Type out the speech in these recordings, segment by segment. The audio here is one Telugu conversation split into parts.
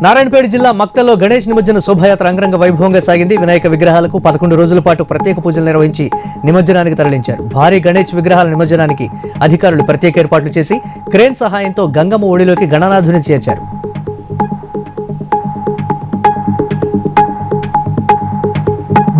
నారాయణపేట జిల్లా మక్తల్లో గణేష్ నిమజ్జన శోభాయాత్ర అంగరంగ వైభవంగా సాగింది. వినాయక విగ్రహాలకు 11 రోజుల పాటు ప్రత్యేక పూజలు నిర్వహించి నిమజ్జనానికి తరలించారు. భారీ గణేష్ విగ్రహాల నిమజ్జనానికి అధికారులు ప్రత్యేక ఏర్పాట్లు చేసి క్రేన్ సహాయంతో గంగమ్మ ఒడిలోకి గణనాథుని చేర్చారు.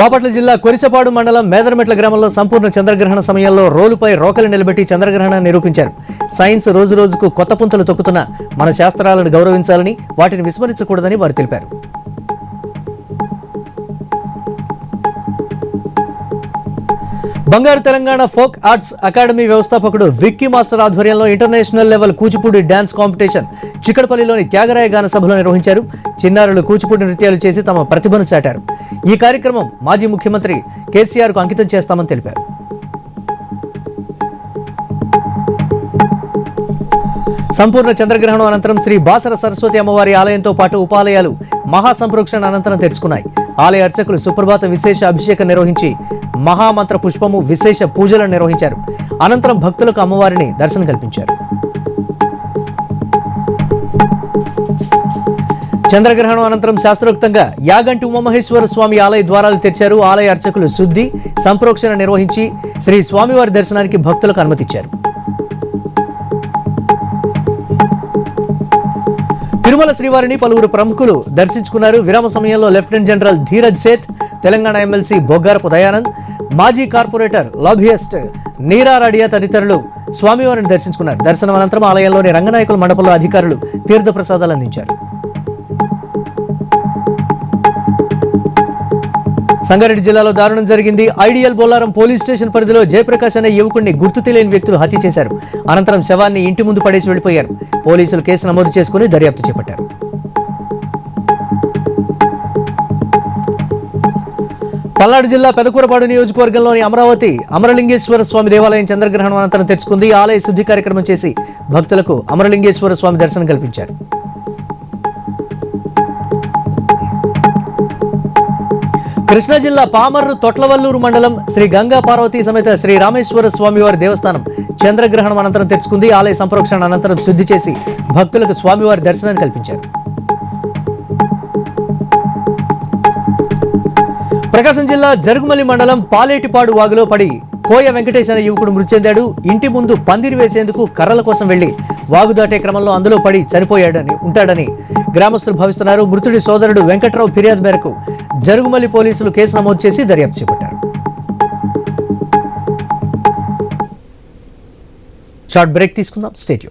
బాపట్ల జిల్లా కొరిసపాడు మండలం మేదరమెట్ల గ్రామంలో సంపూర్ణ చంద్రగ్రహణ సమయంలో రోలుపై రోకలు నిలబెట్టి చంద్రగ్రహణాన్ని నిరూపించారు. సైన్స్ రోజు రోజుకు కొత్త పుంతలు తొక్కుతున్న మన శాస్త్రాలను గౌరవించాలని, వాటిని విస్మరించకూడదని వారు తెలిపారు. బంగారు తెలంగాణ ఫోక్ ఆర్ట్స్ అకాడమీ వ్యవస్థాపకుడు విక్కీ మాస్టర్ ఆధ్వర్యంలో international level Kuchipudi dance competition చిక్కడపల్లిలోని త్యాగరాయ గాన సభలో నిర్వహించారు. చిన్నారులు కూచిపూడి నృత్యాలు చేసి తమ ప్రతిభను చాటారు. ఈ కార్యక్రమం మాజీ ముఖ్యమంత్రి కేసీఆర్ కు అంకితం చేస్తామని తెలిపారు. సంపూర్ణ చంద్రగ్రహణం అనంతరం శ్రీ బాసర సరస్వతి అమ్మవారి ఆలయంతో పాటు ఉపాలయాలు మహాసంప్రోక్షణ అనంతరం తెరుచుకున్నాయి. ఆలయ అర్చకులు సుప్రభాత విశేష అభిషేకం నిర్వహించి మహామంత్ర పుష్పము విశేష పూజలను నిర్వహించారు. అనంతరం భక్తులకు అమ్మవారిని దర్శనం కల్పించారు. చంద్రగ్రహణం అనంతరం శాస్త్రోక్తంగా యాగంటి ఉమామహేశ్వర స్వామి ఆలయ ద్వారాలు తెరిచారు. ఆలయ అర్చకులు శుద్ధి సంప్రోక్షణ నిర్వహించి శ్రీ స్వామివారి దర్శనానికి భక్తులకు అనుమతిచ్చారు. తిరుమల శ్రీవారిని పలువురు ప్రముఖులు దర్శించుకున్నారు. విరామ సమయంలో lieutenant general Dheeraj Seth, Telangana MLC Boggarapu Dayanand, మాజీ కార్పొరేటర్ లాబియస్ట్ నీరా రాడియా తదితరులు స్వామివారిని దర్శించుకున్నారు. దర్శనం అనంతరం ఆలయంలోని రంగనాయకుల మండపంలో అధికారులు తీర్థప్రసాదాలు అందించారు. సంగారెడ్డి జిల్లాలో దారుణం జరిగింది. ఐడియల్ బొల్లారం పోలీస్ స్టేషన్ పరిధిలో జయప్రకాష్ అనే యువకుడిని గుర్తు తెలియని వ్యక్తులు హత్య చేశారు. అనంతరం శవాన్ని ఇంటి ముందు పడేసి వెళ్లిపోయారు. పోలీసులు కేసు నమోదు చేసుకుని దర్యాప్తు చేపట్టారు. పల్నాడు జిల్లా పెదకూరపాడు నియోజకవర్గంలోని అమరావతి అమరలింగేశ్వర స్వామి దేవాలయం చంద్రగ్రహణం అనంతరం తెచ్చుకుంది. ఆలయ శుద్ధి కార్యక్రమం చేసి భక్తులకు అమరలింగేశ్వర స్వామి దర్శనం కల్పించారు. కృష్ణా జిల్లా పామర్రు తొట్లవల్లూరు మండలం శ్రీ గంగా పార్వతీ సమేత శ్రీ రామేశ్వర స్వామివారి దేవస్థానం చంద్రగ్రహణం అనంతరం తెచ్చుకుంది. ఆలయ సంప్రోక్షణ అనంతరం శుద్ధి చేసి భక్తులకు స్వామివారి దర్శనాన్ని కల్పించారు. ప్రకాశం జిల్లా జరుగుమల్లి మండలం పాలేటిపాడు వాగులో పడి కోయ వెంకటేశ్ అనే యువకుడు మృతి చెందాడు. ఇంటి ముందు పందిరి వేసేందుకు కర్రల కోసం వెళ్లి వాగు దాటే క్రమంలో అందులో పడి ఉంటాడని గ్రామస్తులు భావిస్తున్నారు. మృతుడి సోదరుడు వెంకట్రావు ఫిర్యాదు మేరకు జరుగుమల్లి పోలీసులు కేసు నమోదు చేసి దర్యాప్తు చేపట్టారు. షార్ట్ బ్రేక్ తీసుకుందాం. State you.